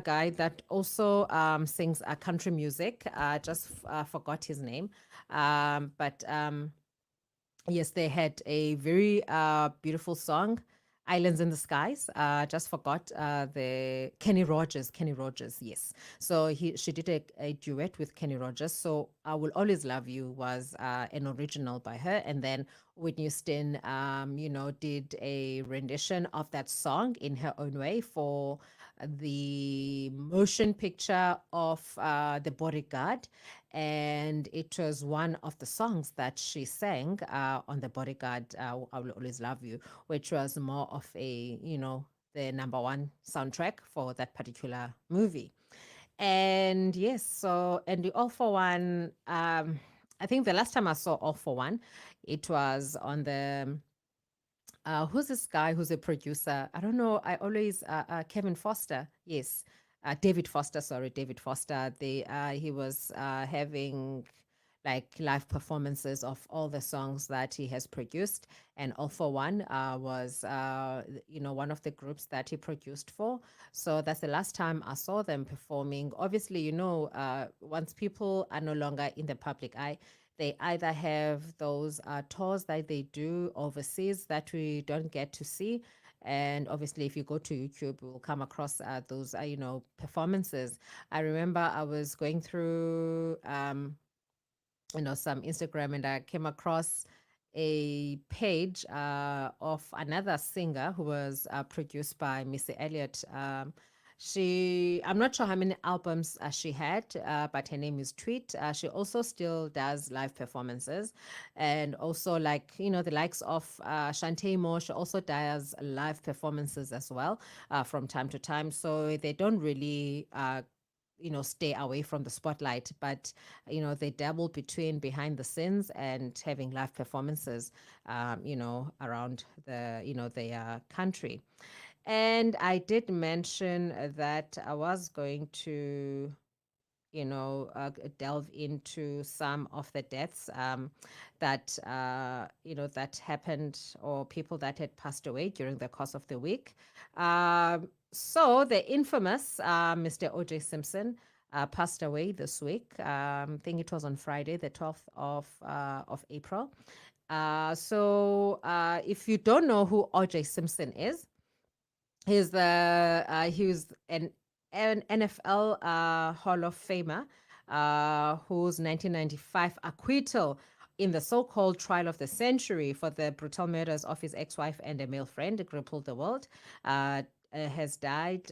guy that also sings country music. Just forgot his name. But yes, they had a very beautiful song, "Islands in the Skies." Just forgot the Kenny Rogers. Kenny Rogers, yes. So she did a duet with Kenny Rogers. So "I Will Always Love You" was an original by her, and then Whitney Houston, did a rendition of that song in her own way for the motion picture of The Bodyguard, and it was one of the songs that she sang on The Bodyguard, "I Will Always Love You," which was more of the number one soundtrack for that particular movie. And yes, so, and the All for One, I think the last time I saw All for One, it was on the who's this guy who's a producer? I don't know. I always Kevin Foster. Yes, David Foster. Sorry, David Foster. He was having like live performances of all the songs that he has produced, and All for One was one of the groups that he produced for. So that's the last time I saw them performing. Obviously, once people are no longer in the public eye, they either have those tours that they do overseas that we don't get to see. And obviously, if you go to YouTube, you will come across those, performances. I remember I was going through, some Instagram, and I came across a page of another singer who was produced by Missy Elliott. I'm not sure how many albums she had, but her name is Tweet. She also still does live performances, and also like the likes of Shantae Moore. She also does live performances as well from time to time. So they don't really stay away from the spotlight, but they dabble between behind the scenes and having live performances around their country. And I did mention that I was going to delve into some of the deaths that happened, or people that had passed away during the course of the week. So the infamous Mr. O.J. Simpson passed away this week. I think it was on Friday, the 12th of April. So if you don't know who O.J. Simpson is, he was an NFL Hall of Famer whose 1995 acquittal in the so-called trial of the century for the brutal murders of his ex-wife and a male friend crippled the world. Has died.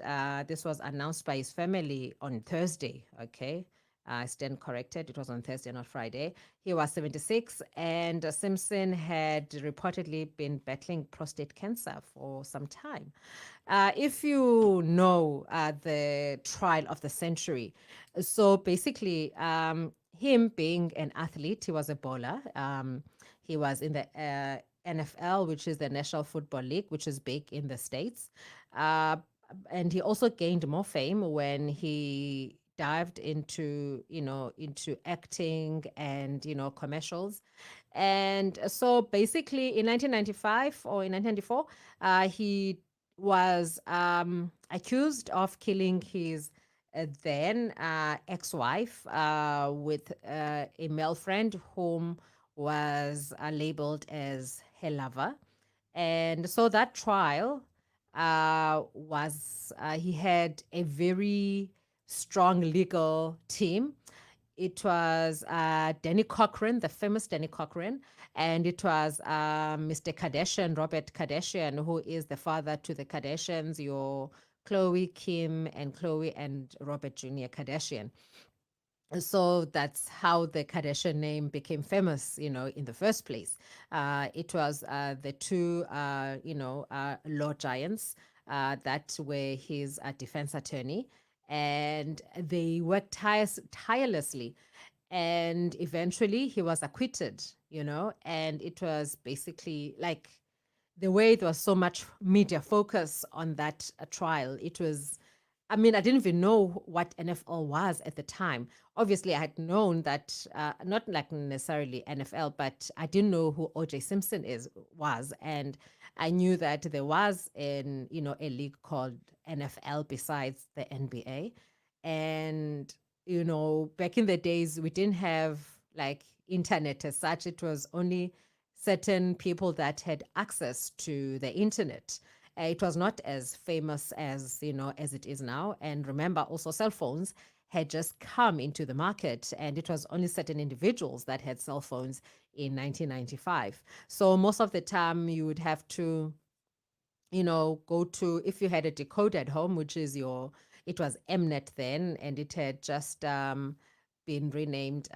This was announced by his family on Thursday. Okay. I stand corrected. It was on Thursday, not Friday. He was 76, and Simpson had reportedly been battling prostate cancer for some time. If you know the trial of the century, so basically, him being an athlete, he was a bowler. He was in the NFL, which is the National Football League, which is big in the States. Uh, and he also gained more fame when he dived into acting and commercials. And so basically in 1995 or in 1994, he was accused of killing his then ex-wife with a male friend whom was labeled as her lover. And so that trial he had a very strong legal team. It was Danny Cochran, the famous Danny Cochran, and it was Mr. Kardashian, Robert Kardashian, who is the father to the Kardashians, your Khloe, Kim, and Khloe and Robert Jr. Kardashian. So that's how the Kardashian name became famous, in the first place. It was the two, law giants that were his defense attorney, and they worked tirelessly, and eventually he was acquitted, and it was basically like the way there was so much media focus on that trial. It was, I mean, I didn't even know what NFL was at the time. Obviously, I had known that, not like necessarily NFL, but I didn't know who OJ Simpson was, and I knew that there was a league called NFL besides the NBA. And, back in the days, we didn't have like internet as such. It was only certain people that had access to the internet. It was not as famous as, as it is now. And remember, also cell phones had just come into the market, and it was only certain individuals that had cell phones in 1995. So most of the time, you would have to go to, if you had a decoder at home, which is it was Mnet then, and it had just been renamed,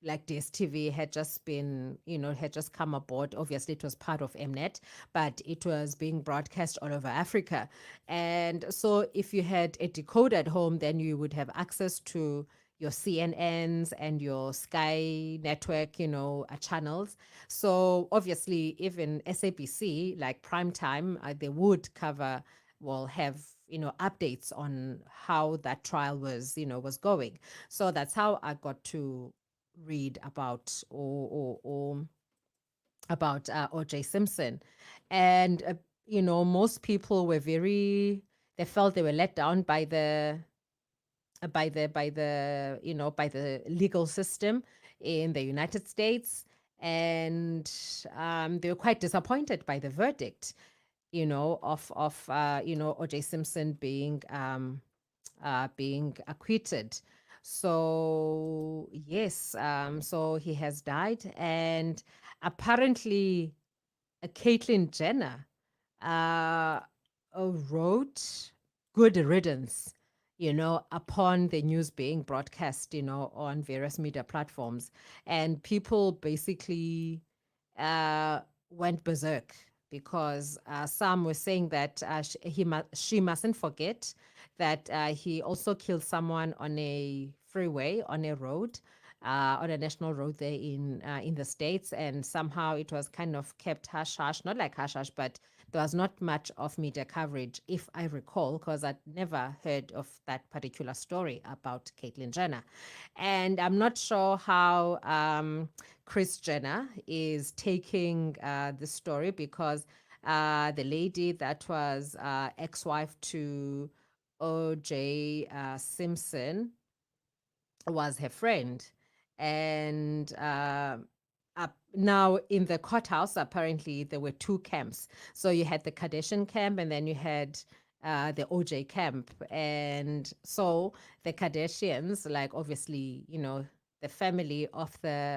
like DSTV had just been, had just come aboard. Obviously, it was part of Mnet, but it was being broadcast all over Africa. And so if you had a decoder at home, then you would have access to your CNNs and your Sky network, channels. So obviously, even SABC, like prime time, they would cover, well, have updates on how that trial was going. So that's how I got to read about or about O.J. Simpson, and most people were they felt they were let down by the legal system in the United States, and they were quite disappointed by the verdict, of O.J. Simpson being acquitted. So yes, so he has died, and apparently, Caitlyn Jenner uh, wrote "Good Riddance," upon the news being broadcast, on various media platforms, and people basically uh, went berserk because some were saying that she mustn't forget that he also killed someone on a freeway, on a road, on a national road there in the States, and somehow it was kind of kept hush hush, not like hush hush, but there was not much of media coverage, if I recall, because I'd never heard of that particular story about Caitlyn Jenner. And I'm not sure how Chris Jenner is taking the story, because the lady that was ex-wife to O.J. Simpson was her friend. And now in the courthouse, apparently there were two camps. So you had the Kardashian camp, and then you had the OJ camp. And so the Kardashians, like obviously, the family of the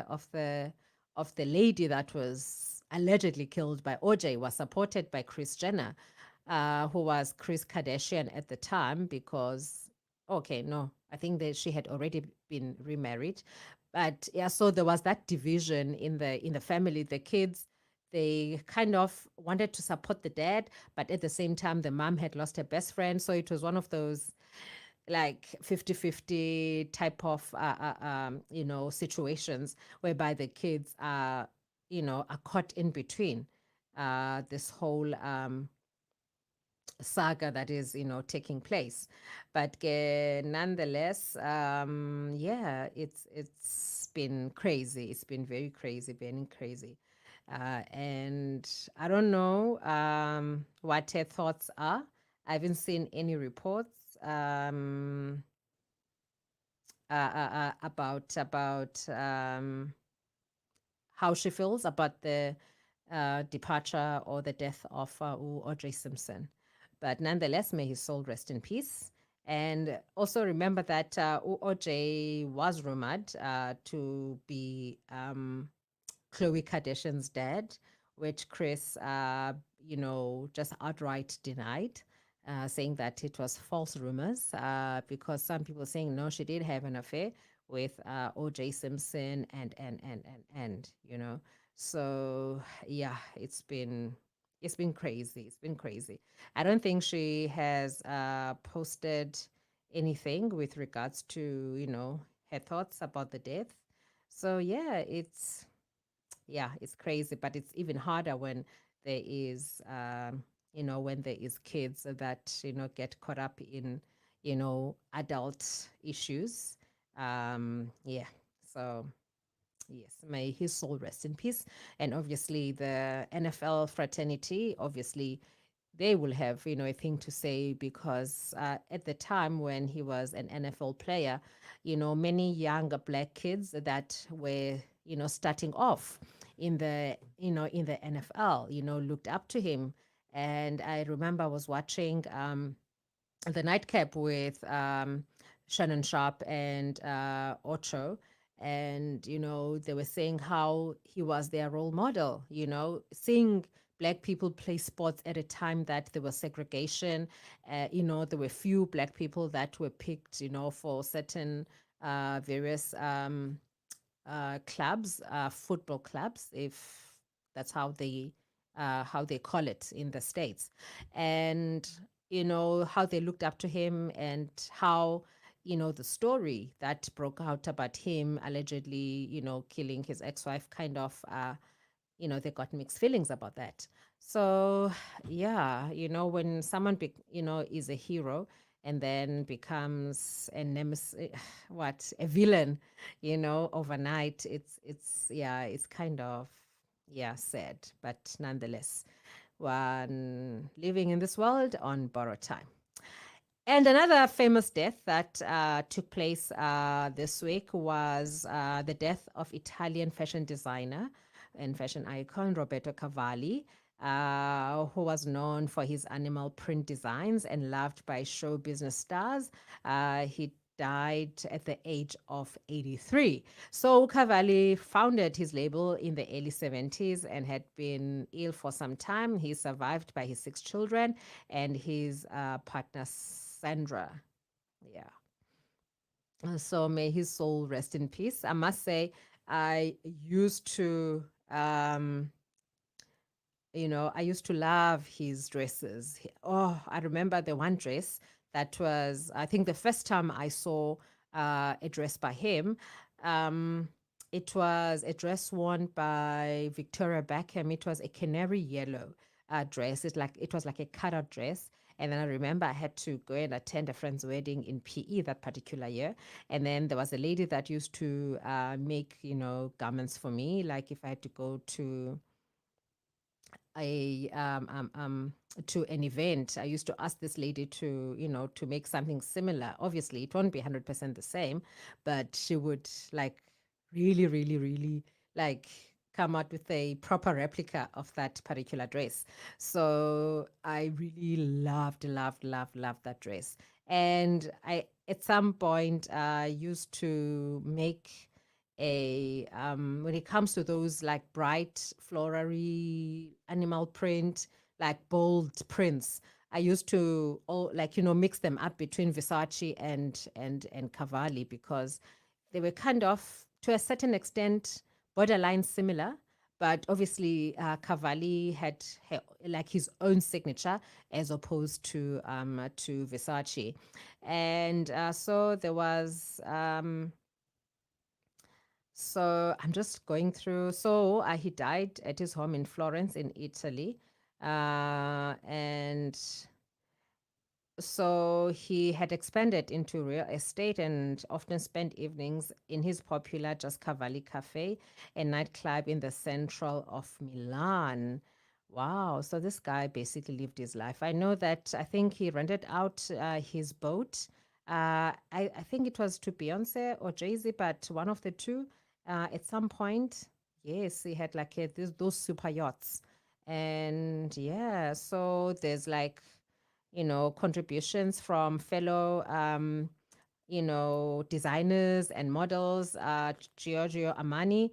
lady that was allegedly killed by OJ was supported by Kris Jenner, who was Chris Kardashian at the time, because okay, no, I think that she had already been remarried. But yeah, so there was that division in the family. The kids, they kind of wanted to support the dad, but at the same time, the mom had lost her best friend. So it was one of those like 50-50 type of situations whereby the kids are caught in between this whole saga that is taking place. But nonetheless, yeah, it's been crazy. It's been very crazy, been crazy. And I don't know what her thoughts are. I haven't seen any reports about how she feels about the departure or the death of Audrey Simpson. But nonetheless, may his soul rest in peace. And also remember that OJ was rumored to be Khloe Kardashian's dad, which Chris, just outright denied, saying that it was false rumors, because some people saying no, she did have an affair with O.J. Simpson, and. So yeah, it's been crazy. It's been crazy. I don't think she has posted anything with regards to her thoughts about the death. So it's crazy, but it's even harder when there is when there is kids that get caught up in adult issues. Yeah. So yes, may his soul rest in peace. And obviously the NFL fraternity, obviously they will have, a thing to say, because at the time when he was an NFL player, many younger black kids that were, starting off in the NFL, looked up to him. And I remember I was watching the nightcap with Shannon Sharp and Ocho. And, they were saying how he was their role model, seeing black people play sports at a time that there was segregation. There were few black people that were picked, for certain various clubs, football clubs, if that's how they call it in the States. And how they looked up to him, and how the story that broke out about him allegedly killing his ex-wife, kind of they got mixed feelings about that. So yeah, when someone is a hero and then becomes a nemesis, what, a villain, overnight, yeah, it's kind of, yeah, sad, but nonetheless, one living in this world on borrowed time. And another famous death that took place this week was the death of Italian fashion designer and fashion icon Roberto Cavalli, who was known for his animal print designs and loved by show business stars. He died at the age of 83. So Cavalli founded his label in the early 70s and had been ill for some time. He's survived by his 6 children and his partner Sandra. Yeah. So may his soul rest in peace. I must say, I used to, I used to love his dresses. Oh, I remember the one dress that was, I think, the first time I saw a dress by him. Um, it was a dress worn by Victoria Beckham. It was a canary yellow dress. It was like a cutout dress. And then I remember I had to go and attend a friend's wedding in PE that particular year. And then there was a lady that used to make, garments for me. Like if I had to go a to an event, I used to ask this lady to, to make something similar. Obviously, it won't be 100% the same, but she would, like, really, really, really, like, come out with a proper replica of that particular dress. So I really loved that dress. And I, at some point, used to make when it comes to those like bright florary animal print, like bold prints, I used to mix them up between Versace and Cavalli, because they were kind of, to a certain extent, borderline similar. But obviously, Cavalli had like his own signature as opposed to Versace. And so there was so I'm just going through. So he died at his home in Florence, in Italy. And so he had expanded into real estate and often spent evenings in his popular Just Cavalli Cafe, a nightclub in the central of Milan. Wow. So this guy basically lived his life. I know that I think he rented out his boat. I think it was to Beyonce or Jay-Z, but one of the two at some point. Yes, he had like those super yachts. And yeah, so there's like contributions from fellow, designers and models. Giorgio Armani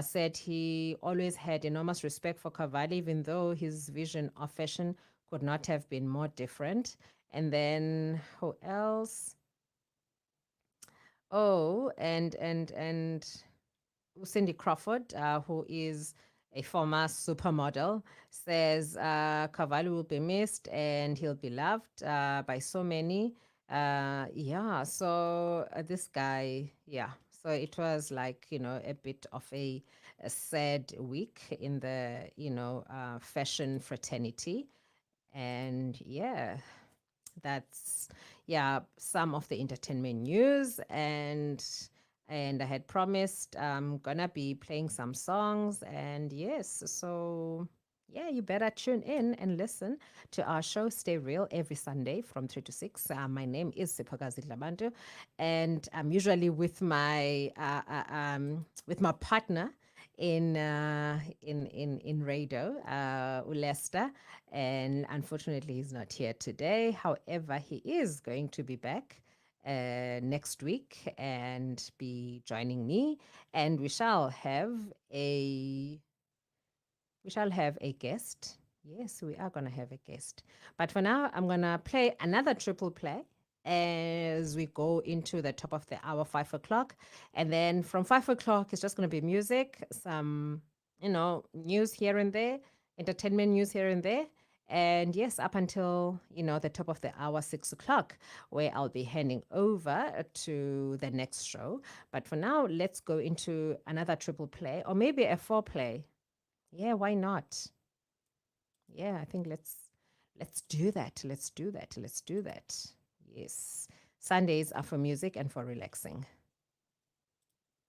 said he always had enormous respect for Cavalli, even though his vision of fashion could not have been more different. And then who else? Oh, and Cindy Crawford, who is a former supermodel, says Cavalli will be missed and he'll be loved by so many. Yeah, so this guy, yeah. So it was like, a bit of a sad week in the, fashion fraternity. And yeah, that's, yeah, some of the entertainment news. And I had promised I'm gonna be playing some songs. And yes, so Yeah, you better tune in and listen to our show Stay Real every Sunday from 3 to 6. My name is Sipokazi Dlabantu, and I'm usually with my partner in radio, Ulester, and unfortunately he's not here today. However, he is going to be back next week and be joining me, and we shall have a guest. Yes, we are going to have a guest. But for now, I'm going to play another triple play as we go into the top of the hour, 5 o'clock. And then from 5 o'clock, it's just going to be music, some, news here and there, entertainment news here and there. And yes, up until, the top of the hour, 6 o'clock, where I'll be handing over to the next show. But for now, let's go into another triple play or maybe a four play. Yeah, why not? Yeah, I think let's do that. Let's do that. Let's do that. Yes. Sundays are for music and for relaxing.